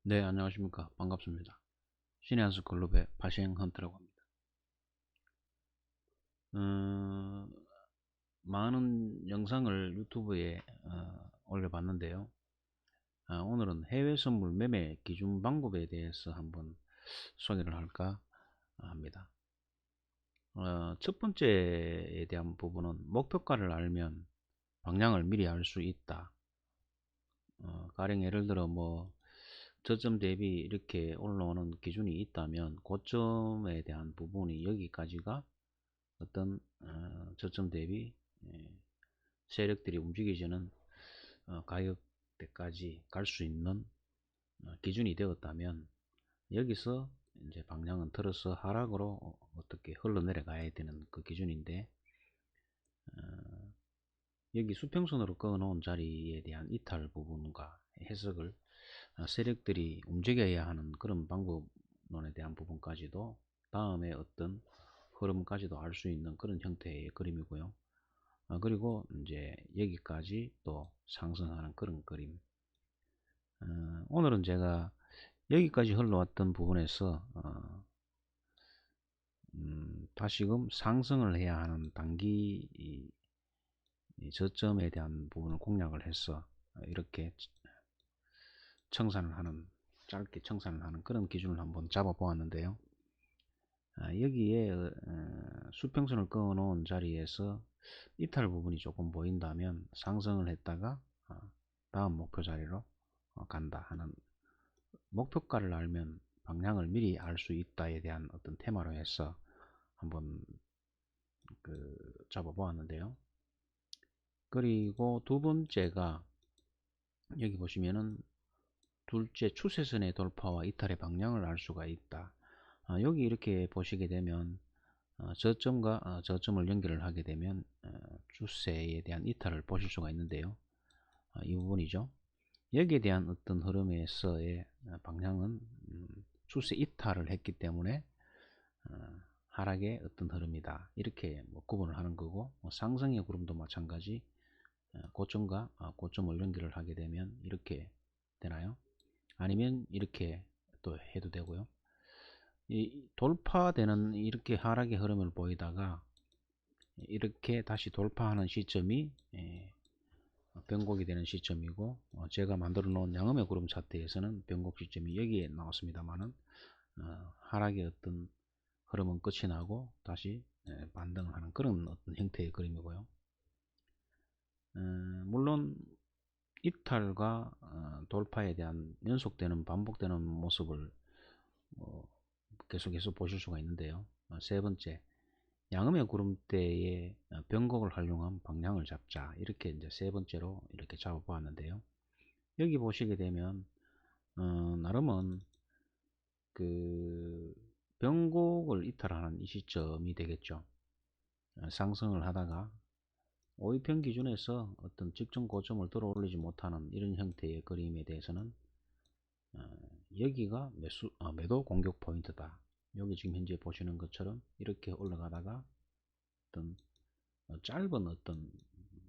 네, 안녕하십니까. 반갑습니다. 신의 한수 글로벌 바시행 헌트라고 합니다. 어, 많은 영상을 유튜브에 올려봤는데요. 오늘은 해외 선물 매매 기준 방법에 대해서 한번 소개를 할까 합니다. 첫 번째에 대한 부분은 목표가를 알면 방향을 미리 알 수 있다. 가령 예를 들어 저점 대비 이렇게 올라오는 기준이 있다면 고점에 대한 부분이 여기까지가 어떤 저점 대비 세력들이 움직이지는 가격대까지 갈 수 있는 기준이 되었다면 여기서 이제 방향은 틀어서 하락으로 어떻게 흘러내려가야 되는 그 기준인데, 여기 수평선으로 그어놓은 자리에 대한 이탈 부분과 해석을 세력들이 움직여야 하는 그런 방법론에 대한 부분까지도 다음에 어떤 흐름까지도 알 수 있는 그런 형태의 그림이고요. 그리고 이제 여기까지 또 상승하는 그런 그림. 오늘은 제가 여기까지 흘러왔던 부분에서 다시금 상승을 해야 하는 단기 이 저점에 대한 부분을 공략을 해서 이렇게 짧게 청산을 하는 그런 기준을 한번 잡아 보았는데요. 여기에 수평선을 그어 놓은 자리에서 이탈 부분이 조금 보인다면 상승을 했다가 다음 목표 자리로 간다 하는, 목표가를 알면 방향을 미리 알 수 있다에 대한 어떤 테마로 해서 한번 잡아 보았는데요. 그리고 두 번째가 여기 보시면은 둘째 추세선의 돌파와 이탈의 방향을 알 수가 있다. 여기 이렇게 보시게 되면 저점과 저점을 연결을 하게 되면 추세에 대한 이탈을 보실 수가 있는데요. 이 부분이죠. 여기에 대한 어떤 흐름에서의 방향은 추세 이탈을 했기 때문에 하락의 어떤 흐름이다, 이렇게 구분을 하는 거고, 상승의 구름도 마찬가지. 고점과 고점을 연결을 하게 되면 이렇게 되나요? 아니면 이렇게 또 해도 되고요. 이 돌파되는 이렇게 하락의 흐름을 보이다가 이렇게 다시 돌파하는 시점이 변곡이 되는 시점이고, 제가 만들어 놓은 양음의 구름 차트에서는 변곡 시점이 여기에 나왔습니다만은 하락의 어떤 흐름은 끝이 나고 다시 반등을 하는 그런 어떤 형태의 그림이고요. 물론 이탈과 돌파에 대한 연속되는 반복되는 모습을 계속해서 보실 수가 있는데요. 세 번째, 양음의 구름대의 변곡을 활용한 방향을 잡자, 이렇게 이제 세 번째로 이렇게 잡아 보았는데요. 여기 보시게 되면 나름은 그 변곡을 이탈하는 이 시점이 되겠죠. 상승을 하다가 5일평 기준에서 어떤 직전 고점을 들어 올리지 못하는 이런 형태의 그림에 대해서는 여기가 매도 공격 포인트다. 여기 지금 현재 보시는 것처럼 이렇게 올라가다가 어떤 짧은 어떤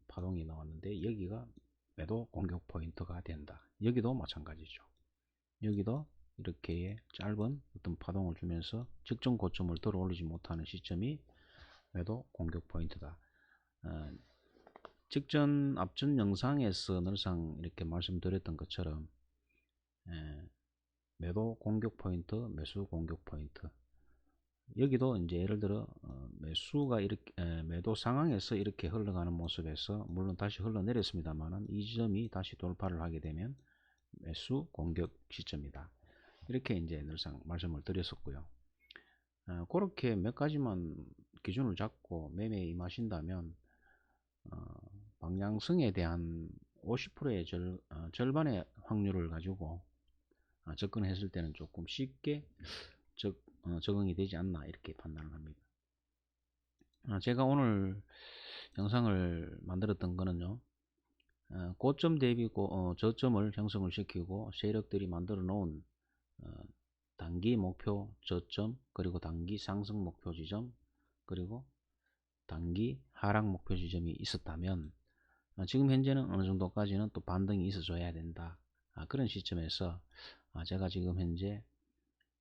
파동이 나왔는데 여기가 매도 공격 포인트가 된다. 여기도 마찬가지죠. 여기도 이렇게 짧은 어떤 파동을 주면서 직전 고점을 들어 올리지 못하는 시점이 매도 공격 포인트다. 직전 앞전 영상에서 늘상 이렇게 말씀드렸던 것처럼 매도 공격 포인트, 매수 공격 포인트. 여기도 이제 예를 들어 매수가 이렇게 매도 상황에서 이렇게 흘러가는 모습에서 물론 다시 흘러내렸습니다만은 이 지점이 다시 돌파를 하게 되면 매수 공격 시점이다. 이렇게 이제 늘상 말씀을 드렸었고요. 그렇게 몇 가지만 기준을 잡고 매매에 임하신다면 방향성에 대한 50%의 절반의 확률을 가지고 접근했을 때는 조금 쉽게 적응이 되지 않나, 이렇게 판단을 합니다. 제가 오늘 영상을 만들었던 거는요, 고점 대비 저점을 형성을 시키고 세력들이 만들어 놓은 단기 목표 저점, 그리고 단기 상승 목표 지점, 그리고 단기 하락 목표 지점이 있었다면 지금 현재는 어느 정도까지는 또 반등이 있어 줘야 된다. 그런 시점에서 제가 지금 현재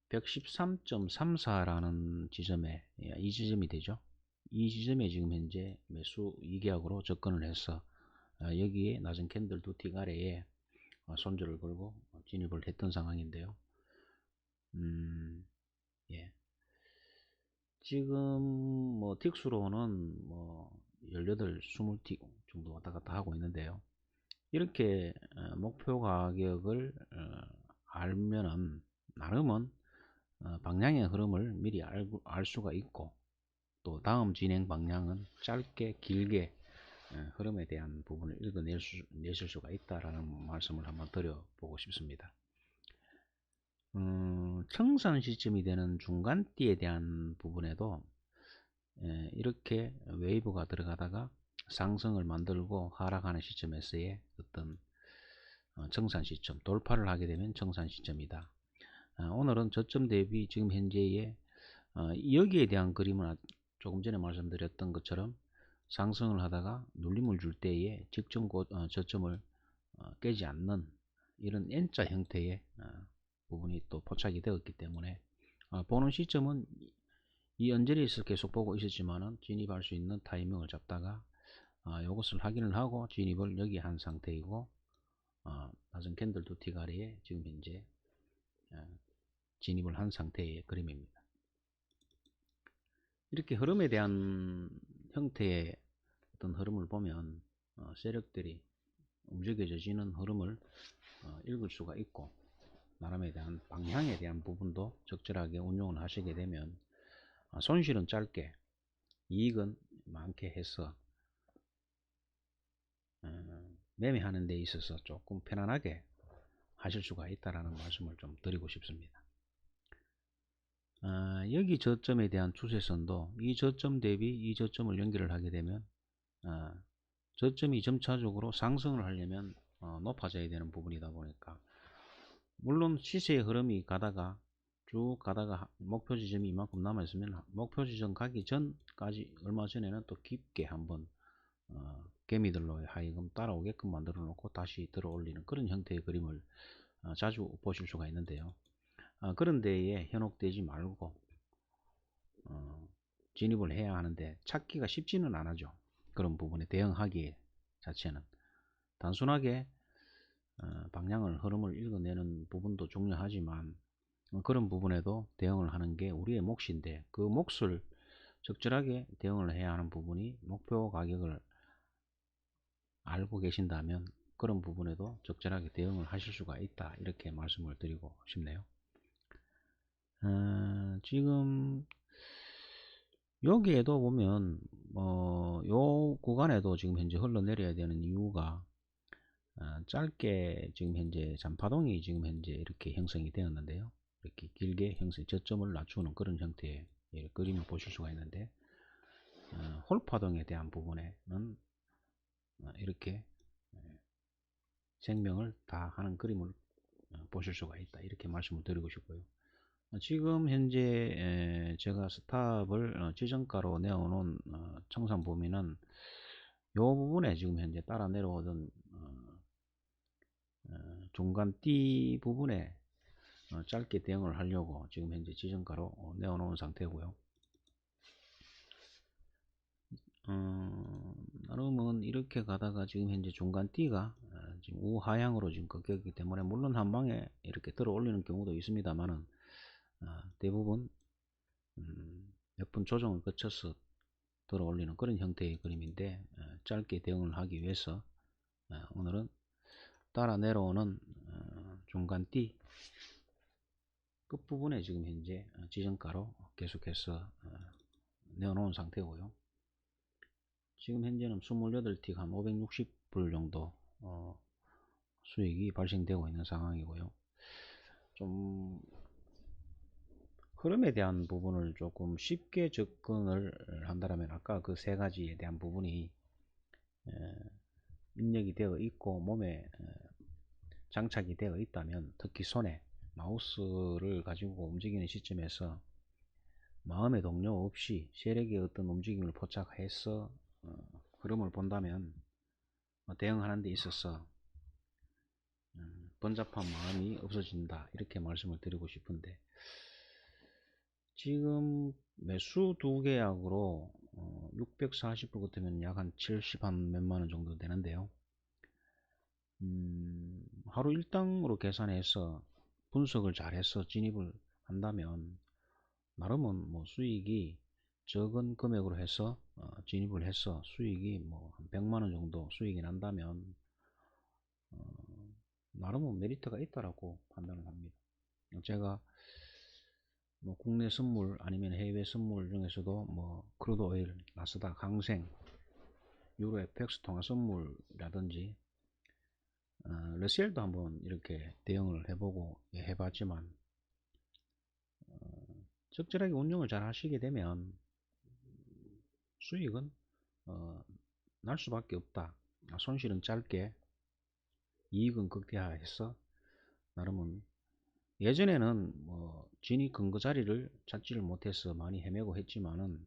113.34라는 지점에, 이 지점이 되죠. 이 지점에 지금 현재 매수 2계약으로 접근을 해서 여기에 낮은 캔들 두 틱 아래에 손절을 걸고 진입을 했던 상황인데요. 예. 지금 뭐 틱수로는 뭐 18, 20틱 정도 왔다 갔다 하고 있는데요. 이렇게 목표 가격을 알면은 나름은 방향의 흐름을 미리 알 수가 있고, 또 다음 진행 방향은 짧게 길게 흐름에 대한 부분을 읽어내실 수가 있다라는 말씀을 한번 드려보고 싶습니다. 청산 시점이 되는 중간대에 대한 부분에도 이렇게 웨이브가 들어가다가 상승을 만들고 하락하는 시점에서의 어떤 청산 시점, 돌파를 하게 되면 청산 시점이다. 오늘은 저점 대비 지금 현재의 여기에 대한 그림은 조금 전에 말씀드렸던 것처럼 상승을 하다가 눌림을 줄 때에 직전 저점을 깨지 않는 이런 N자 형태의 부분이 또 포착이 되었기 때문에 보는 시점은 이 언저리에서 계속 보고 있었지만은 진입할 수 있는 타이밍을 잡다가 이것을 확인을 하고 진입을 여기 한 상태이고, 낮은 캔들 두 틱 아래에 지금 현재 진입을 한 상태의 그림입니다. 이렇게 흐름에 대한 형태의 어떤 흐름을 보면 세력들이 움직여지는 흐름을 읽을 수가 있고, 나름에 대한 방향에 대한 부분도 적절하게 운용을 하시게 되면 손실은 짧게 이익은 많게 해서 매매하는 데 있어서 조금 편안하게 하실 수가 있다라는 말씀을 좀 드리고 싶습니다. 여기 저점에 대한 추세선도 이 저점 대비 이 저점을 연결을 하게 되면 저점이 점차적으로 상승을 하려면 높아져야 되는 부분이다 보니까, 물론 시세의 흐름이 가다가 쭉 가다가 목표 지점이 이만큼 남아 있으면 목표 지점 가기 전까지 얼마 전에는 또 깊게 한번 개미들로 하여금 따라오게끔 만들어 놓고 다시 들어 올리는 그런 형태의 그림을 자주 보실 수가 있는데요. 그런 데에 현혹되지 말고 진입을 해야 하는데 찾기가 쉽지는 않아죠. 그런 부분에 대응하기 자체는 단순하게 방향을 흐름을 읽어내는 부분도 중요하지만 그런 부분에도 대응을 하는 게 우리의 몫인데, 그 몫을 적절하게 대응을 해야 하는 부분이 목표 가격을 알고 계신다면 그런 부분에도 적절하게 대응을 하실 수가 있다, 이렇게 말씀을 드리고 싶네요. 지금 여기에도 보면 요 구간에도 지금 현재 흘러내려야 되는 이유가 짧게 지금 현재 잔파동이 지금 현재 이렇게 형성이 되었는데요. 이렇게 길게 형성, 저점을 낮추는 그런 형태의 그림을 보실 수가 있는데, 홀파동에 대한 부분에는 이렇게 생명을 다 하는 그림을 보실 수가 있다, 이렇게 말씀을 드리고 싶고요. 지금 현재 제가 스탑을 지정가로 내어놓은 청산 범위는 이 부분에 지금 현재 따라 내려오던 중간 띠 부분에 짧게 대응을 하려고 지금 현재 지정가로 내어놓은 상태고요. 나름은 이렇게 가다가 지금 현재 중간 띠가 지금 우하향으로 지금 꺾였기 때문에, 물론 한 방에 이렇게 들어 올리는 경우도 있습니다만은 대부분 몇 번 조정을 거쳐서 들어 올리는 그런 형태의 그림인데, 짧게 대응을 하기 위해서 오늘은 따라 내려오는 중간 띠 끝부분에 지금 현재 지정가로 계속해서 내어놓은 상태고요. 지금 현재는 28틱 한 560불 정도 수익이 발생되고 있는 상황이고요. 좀 흐름에 대한 부분을 조금 쉽게 접근을 한다면 아까 그 세 가지에 대한 부분이 입력이 되어 있고 몸에 장착이 되어 있다면, 특히 손에 마우스를 가지고 움직이는 시점에서 마음의 동요 없이 세력의 어떤 움직임을 포착해서 흐름을 본다면 대응하는 데 있어서 번잡한 마음이 없어진다, 이렇게 말씀을 드리고 싶은데, 지금 매수 두 계약으로 640불 같으면 약 한 70 한 몇만원 정도 되는데요. 하루 일당으로 계산해서 분석을 잘해서 진입을 한다면 나름은 뭐 수익이 적은 금액으로 해서 진입을 해서 수익이 뭐 한 100만원 정도 수익이 난다면 나름은 메리트가 있다라고 판단을 합니다. 제가 뭐 국내 선물 아니면 해외 선물 중에서도 뭐 크루드 오일, 나스닥, 항생, 유로 FX 통화 선물이라든지 러셀도 한번 이렇게 대응을 해보고 해봤지만 적절하게 운용을 잘 하시게 되면 수익은 날 수밖에 없다. 손실은 짧게 이익은 극대화해서 나름은 예전에는 뭐 진입 근거 자리를 찾지를 못해서 많이 헤매고 했지만은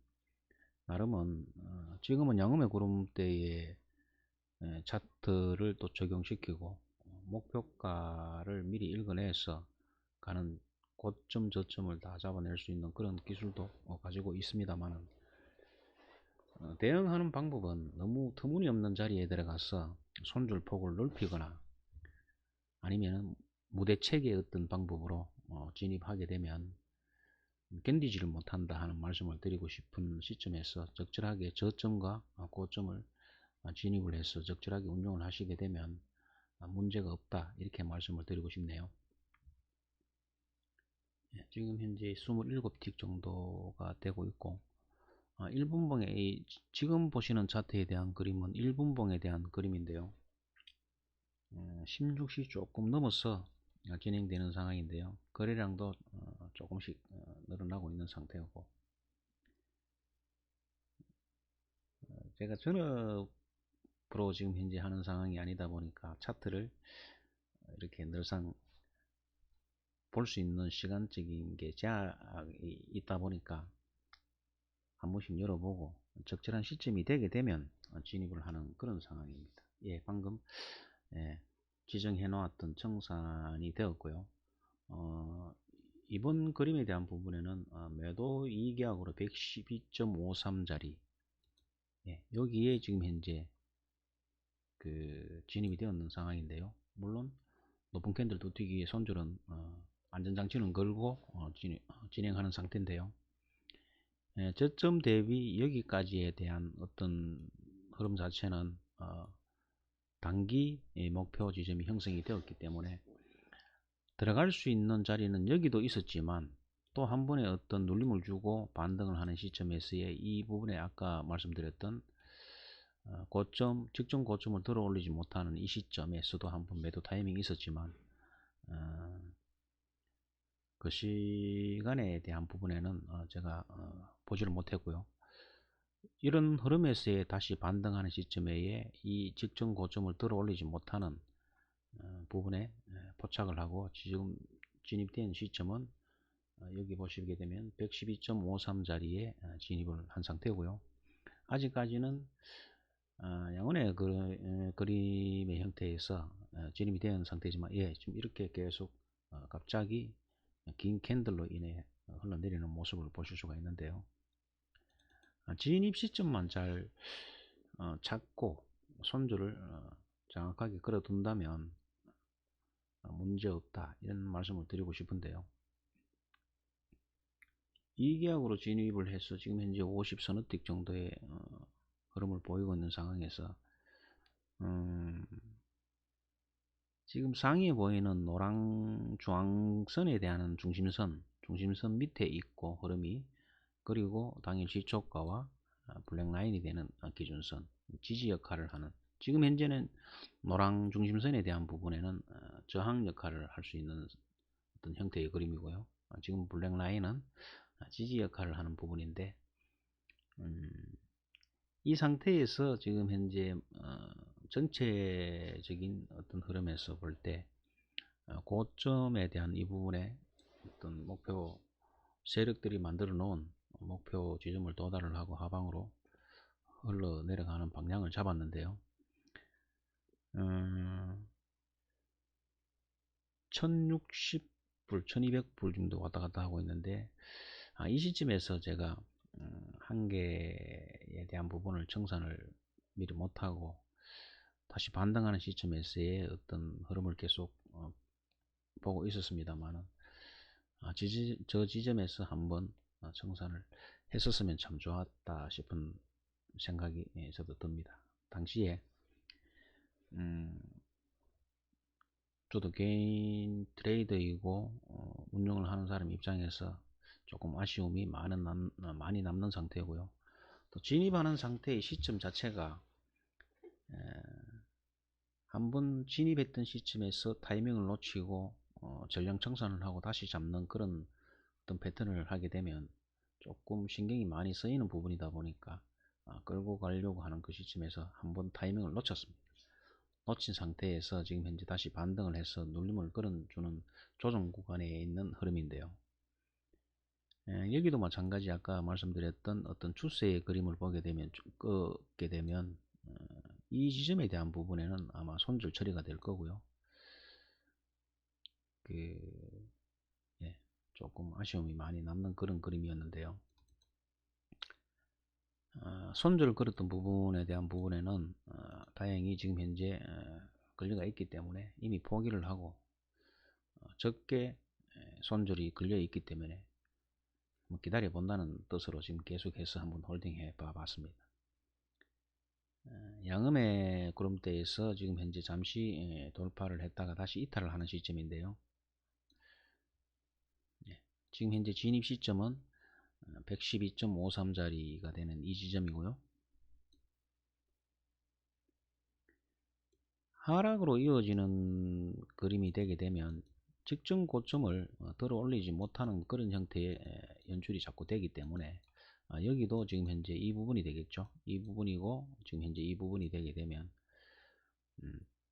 나름은 지금은 양음의 구름대의 차트를 또 적용시키고 목표가를 미리 읽어내서 가는 고점 저점을 다 잡아낼 수 있는 그런 기술도 가지고 있습니다만은 대응하는 방법은 너무 터무니없는 자리에 들어가서 손절 폭을 넓히거나 아니면 무대책의 어떤 방법으로 진입하게 되면 견디지를 못한다 하는 말씀을 드리고 싶은 시점에서 적절하게 저점과 고점을 진입을 해서 적절하게 운용을 하시게 되면 문제가 없다, 이렇게 말씀을 드리고 싶네요. 지금 현재 27틱 정도가 되고 있고 1분봉에 지금 보시는 차트에 대한 그림은 1분봉에 대한 그림인데요. 16시 조금 넘어서 진행되는 상황인데요. 거래량도 조금씩 늘어나고 있는 상태고, 제가 전업으로 지금 현재 하는 상황이 아니다 보니까 차트를 이렇게 늘상 볼 수 있는 시간적인 게 제약이 있다 보니까 한 번씩 열어보고 적절한 시점이 되게 되면 진입을 하는 그런 상황입니다. 예, 방금 지정해 놓았던 청산이 되었고요. 이번 그림에 대한 부분에는 매도 이익계약으로 112.53짜리 여기에 지금 현재 그 진입이 되었는 상황인데요. 물론 높은 캔들 두튀기 위해 손절은 안전장치는 걸고 진행하는 상태인데요. 저점 대비 여기까지에 대한 어떤 흐름 자체는 단기 목표 지점이 형성이 되었기 때문에 들어갈 수 있는 자리는 여기도 있었지만 또 한 번의 어떤 눌림을 주고 반등을 하는 시점에서의 이 부분에 아까 말씀드렸던 고점, 직전 고점을 들어 올리지 못하는 이 시점에서도 한번 매도 타이밍이 있었지만 그 시간에 대한 부분에는 제가 보지를 못했고요. 이런 흐름에서의 다시 반등하는 시점에 이 직전 고점을 들어 올리지 못하는 부분에 포착을 하고 지금 진입된 시점은 여기 보시게 되면 112.53 자리에 진입을 한 상태고요. 아직까지는 양원의 그림의 형태에서 진입이 된 상태지만 지금 이렇게 계속 갑자기 긴 캔들로 인해 흘러내리는 모습을 보실 수가 있는데요. 진입 시점만 잘 찾고 손절을 정확하게 걸어둔다면 문제없다, 이런 말씀을 드리고 싶은데요. 이 계약으로 진입을 해서 지금 현재 50 서너틱 정도의 흐름을 보이고 있는 상황에서 지금 상위에 보이는 노랑 중앙선에 대한 중심선 밑에 있고 흐름이, 그리고 당일 시초가와 블랙라인이 되는 기준선, 지지 역할을 하는, 지금 현재는 노랑 중심선에 대한 부분에는 저항 역할을 할 수 있는 어떤 형태의 그림이고요. 지금 블랙라인은 지지 역할을 하는 부분인데 이 상태에서 지금 현재 전체적인 어떤 흐름에서 볼 때 고점에 대한 이 부분에 어떤 목표 세력들이 만들어 놓은 목표 지점을 도달을 하고 하방으로 흘러 내려가는 방향을 잡았는데요. 1060불, 1200불 정도 왔다 갔다 하고 있는데, 이 시점에서 제가 한계에 대한 부분을 청산을 미리 못하고 다시 반등하는 시점에서의 어떤 흐름을 계속 보고 있었습니다만은, 저 지점에서 한번 청산을 했었으면 참 좋았다 싶은 생각이 저도 듭니다. 당시에 저도 개인 트레이더이고 운영을 하는 사람 입장에서 조금 아쉬움이 많이 남는 상태고요. 또 진입하는 상태의 시점 자체가 한번 진입했던 시점에서 타이밍을 놓치고 전량 청산을 하고 다시 잡는 그런 어떤 패턴을 하게 되면 조금 신경이 많이 쓰이는 부분이다 보니까 끌고 가려고 하는 그 시점에서 한번 타이밍을 놓쳤습니다. 놓친 상태에서 지금 현재 다시 반등을 해서 눌림을 끌어주는 조정 구간에 있는 흐름인데요. 여기도 마찬가지 아까 말씀드렸던 어떤 추세의 그림을 보게 되면 끄게 되면 이 지점에 대한 부분에는 아마 손절 처리가 될 거고요. 조금 아쉬움이 많이 남는 그런 그림이었는데요. 손절을 걸었던 부분에 대한 부분에는 다행히 지금 현재 걸려가 있기 때문에 이미 포기를 하고 적게 손절이 걸려 있기 때문에 기다려 본다는 뜻으로 지금 계속해서 한번 홀딩해 봤습니다. 양음의 구름대에서 지금 현재 잠시 돌파를 했다가 다시 이탈을 하는 시점인데요. 지금 현재 진입 시점은 112.53짜리가 되는 이 지점이고요. 하락으로 이어지는 그림이 되게 되면 직전 고점을 들어 올리지 못하는 그런 형태의 연출이 자꾸 되기 때문에 여기도 지금 현재 이 부분이 되겠죠. 이 부분이고 지금 현재 이 부분이 되게 되면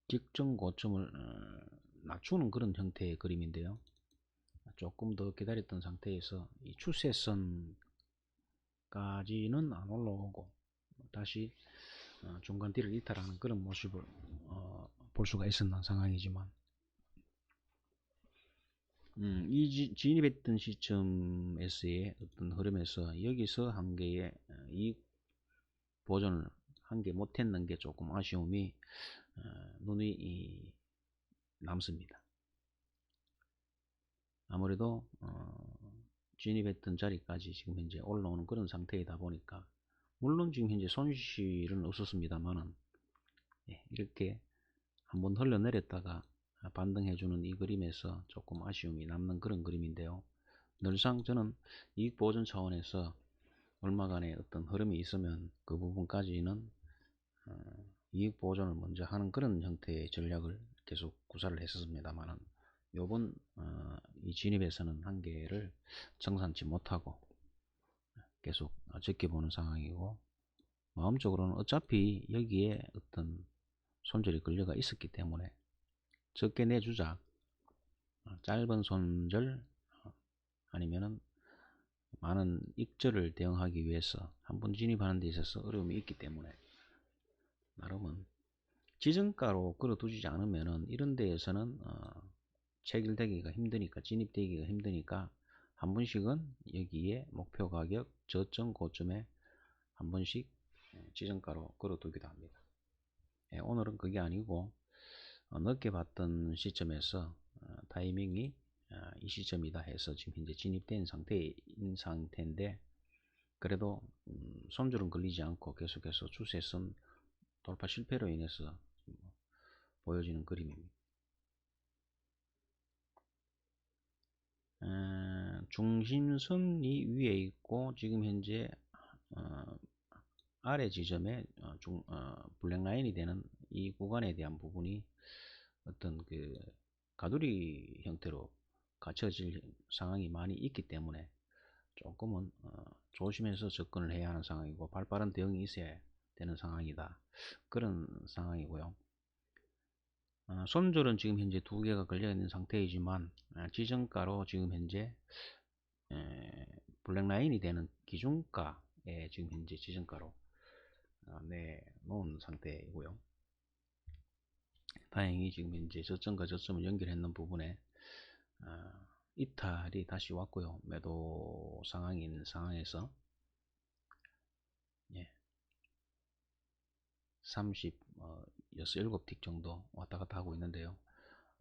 직전 고점을 낮추는 그런 형태의 그림인데요. 조금 더 기다렸던 상태에서 이 추세선까지는 안 올라오고 다시 중간대를 이탈하는 그런 모습을 볼 수가 있었는 상황이지만 이 진입했던 시점에서의 어떤 흐름에서 여기서 한 개의 이익 보존을 한 개 못했는 게 조금 아쉬움이 눈이 남습니다. 아무래도 진입했던 자리까지 지금 현재 올라오는 그런 상태이다 보니까 물론 지금 현재 손실은 없었습니다만은 이렇게 한번 흘러내렸다가 반등해주는 이 그림에서 조금 아쉬움이 남는 그런 그림인데요. 늘상 저는 이익 보존 차원에서 얼마간의 어떤 흐름이 있으면 그 부분까지는 이익 보존을 먼저 하는 그런 형태의 전략을 계속 구사를 했었습니다만은 요번 이 진입에서는 한계를 청산치 못하고 계속 지켜보는 상황이고, 마음적으로는 어차피 여기에 어떤 손절이 걸려가 있었기 때문에 적게 내주자, 짧은 손절 아니면은 많은 익절을 대응하기 위해서 한번 진입하는 데 있어서 어려움이 있기 때문에 나름은 지정가로 끌어두지 않으면은 이런 데에서는 체결되기가 힘드니까, 진입되기가 힘드니까 한 번씩은 여기에 목표 가격 저점 고점에 한 번씩 지정가로 끌어두기도 합니다. 오늘은 그게 아니고 늦게 봤던 시점에서 타이밍이 이 시점이다 해서 지금 현재 진입된 상태인데 그래도 손절은 걸리지 않고 계속해서 추세선 돌파 실패로 인해서 보여지는 그림입니다. 중심선이 위에 있고 지금 현재 아래 지점에 블랙라인이 되는 이 구간에 대한 부분이 어떤 그 가두리 형태로 갖춰질 상황이 많이 있기 때문에 조금은 조심해서 접근을 해야 하는 상황이고 발빠른 대응이 있어야 되는 상황이다, 그런 상황이고요. 손절은 지금 현재 두 개가 걸려 있는 상태이지만 지정가로 지금 현재 블랙라인이 되는 기준가에 지금 현재 지정가로 내놓은 상태이고요. 다행히 지금 현재 저점과 저점을 연결했는 부분에 이탈이 다시 왔고요. 매도 상황인 상황에서 37틱 정도 왔다 갔다 하고 있는데요.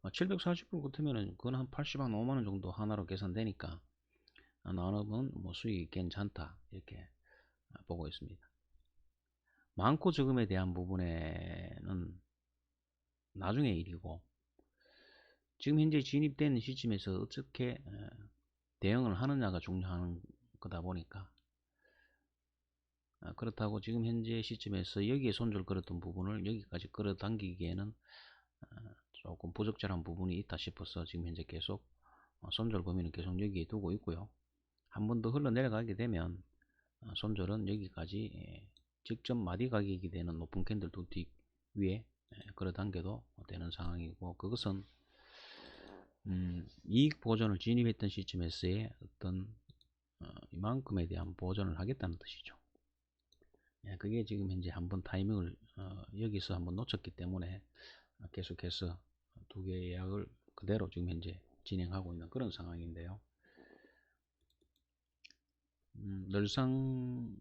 740불 같으면은 그건 한 80만 5만원 정도 하나로 계산되니까 나눠본 뭐 수익이 괜찮다 이렇게 보고 있습니다. 많고 적음에 대한 부분에는 나중의 일이고, 지금 현재 진입된 시점에서 어떻게 대응을 하느냐가 중요한 거다 보니까, 그렇다고 지금 현재 시점에서 여기에 손절 걸었던 부분을 여기까지 끌어당기기에는 조금 부적절한 부분이 있다 싶어서 지금 현재 계속 손절 범위는 계속 여기에 두고 있고요. 한 번 더 흘러내려가게 되면 손절은 여기까지 직접 마디 가격이 되는 높은 캔들 두 틱 위에 끌어당겨도 되는 상황이고, 그것은 이익 보전을 진입했던 시점에서의 어떤 이만큼에 대한 보전을 하겠다는 뜻이죠. 그게 지금 현재 한번 타이밍을 여기서 한번 놓쳤기 때문에 계속해서 두 개의 예약을 그대로 지금 현재 진행하고 있는 그런 상황인데요. 늘상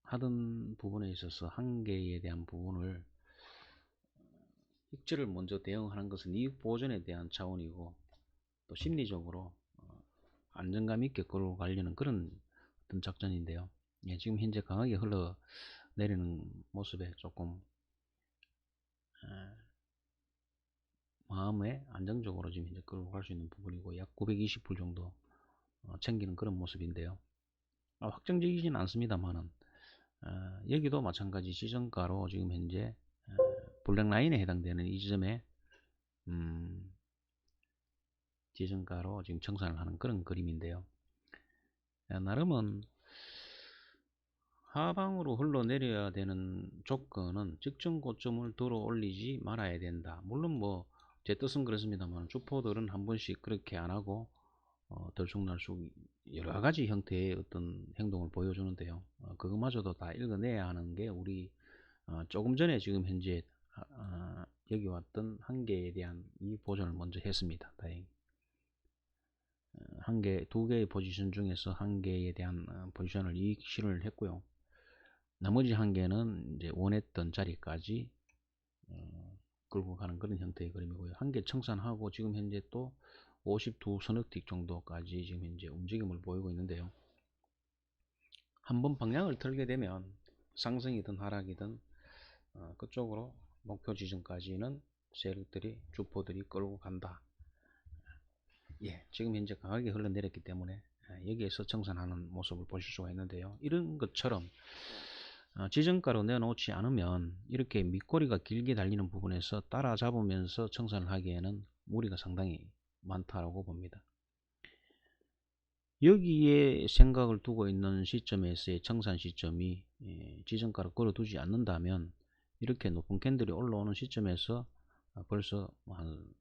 하던 부분에 있어서 한계에 대한 부분을 익절을 먼저 대응하는 것은 이익 보전에 대한 차원이고, 또 심리적으로 안정감 있게 끌고 가려는 그런 어떤 작전인데요. 지금 현재 강하게 흘러내리는 모습에 조금 마음에 안정적으로 지금 현재 끌고 갈 수 있는 부분이고, 약 920불 정도 챙기는 그런 모습인데요. 확정적이지는 않습니다만은 여기도 마찬가지 지정가로 지금 현재 블랙라인에 해당되는 이 지점에 지정가로 지금 청산을 하는 그런 그림인데요. 나름은 하방으로 흘러내려야 되는 조건은 직전 고점을 들어 올리지 말아야 된다. 물론 뭐 제 뜻은 그렇습니다만, 주포들은 한 번씩 그렇게 안 하고 들쑥날쑥 여러 가지 형태의 어떤 행동을 보여주는데요. 그것마저도 다 읽어내야 하는 게 우리 조금 전에 지금 현재 여기 왔던 한계에 대한 이 보전을 먼저 했습니다. 다행히 두 개의 포지션 중에서 한 개에 대한 포지션을 이익 실현을 했고요. 나머지 한 개는 이제 원했던 자리까지 끌고 가는 그런 형태의 그림이고요. 한 개 청산하고 지금 현재 또 52 선역틱 정도까지 지금 현재 움직임을 보이고 있는데요. 한번 방향을 틀게 되면 상승이든 하락이든 그쪽으로 목표 지점까지는 세력들이 주포들이 끌고 간다. 지금 현재 강하게 흘러내렸기 때문에 여기에서 청산하는 모습을 보실 수가 있는데요. 이런 것처럼 지정가로 내놓지 않으면 이렇게 밑꼬리가 길게 달리는 부분에서 따라잡으면서 청산을 하기에는 무리가 상당히 많다고 봅니다. 여기에 생각을 두고 있는 시점에서의 청산 시점이 지정가로 걸어두지 않는다면 이렇게 높은 캔들이 올라오는 시점에서 벌써 한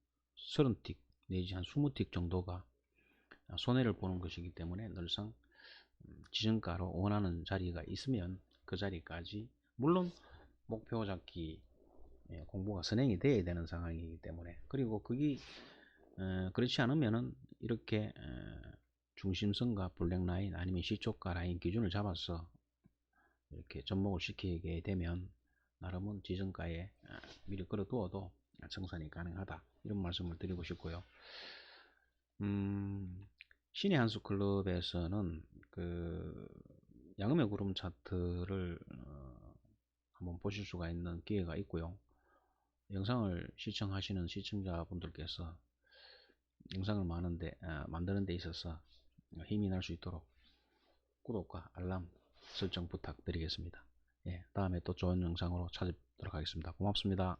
30틱 내지 한 20틱 정도가 손해를 보는 것이기 때문에, 늘상 지정가로 원하는 자리가 있으면 그 자리까지, 물론 목표 잡기 공부가 선행이 돼야 되는 상황이기 때문에, 그리고 그게 그렇지 않으면은 이렇게 중심선과 블랙라인 아니면 시초가 라인 기준을 잡아서 이렇게 접목을 시키게 되면 나름은 지정가에 미리 끌어두어도 청산이 가능하다, 이런 말씀을 드리고 싶고요. 신의 한수 클럽에서는 그 양음의 구름 차트를 한번 보실 수가 있는 기회가 있고요. 영상을 시청하시는 시청자분들께서 영상을 만드는 데 있어서 힘이 날 수 있도록 구독과 알람 설정 부탁드리겠습니다. 다음에 또 좋은 영상으로 찾아뵙도록 하겠습니다. 고맙습니다.